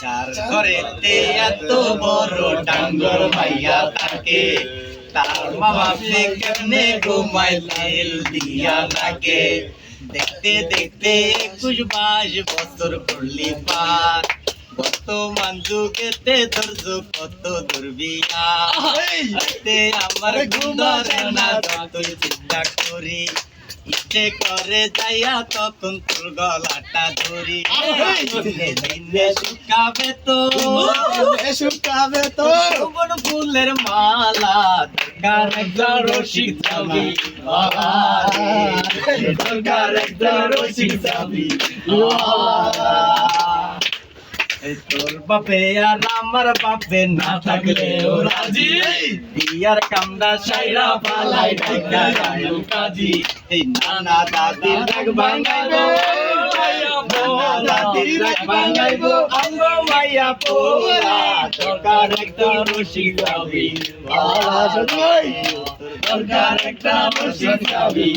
যার ঘরেতে এত বড় ডাঙ্গর মাইয়া থাকে, তার মা ভাবলে কেমনে ঘুমায় তেল দিয়া লাগে। দেখতে দেখতে 21 বছর করলি পার, বর্তমান যুগেতে ধৈর্য কত দুর্বিয়া। আমার ঘুম ধরে না যতই চিন্তা করি, ইচ্ছে করে যাইয়া তখন তোর গলাটা ধরি। দিনে শুকাবে তো কোন ফুলের মালা, দরকার একটা রসিক যাবি, দরকার একটা রসিক যাবি। তোর বাপে আর আমার বাপে না থাকলে ও রাজি, বিয়ার কামড়া সাইরা পালাই ঢাকা গায়ু কাজী। এই নানা দাদির রাগ ভাঙাইবো, নানা দাদির রাগ ভাঙাইবো আমরা মাইয়া পোলা। দরকার একটা রসিক যাবি, দরকার একটা রসিক যাবি।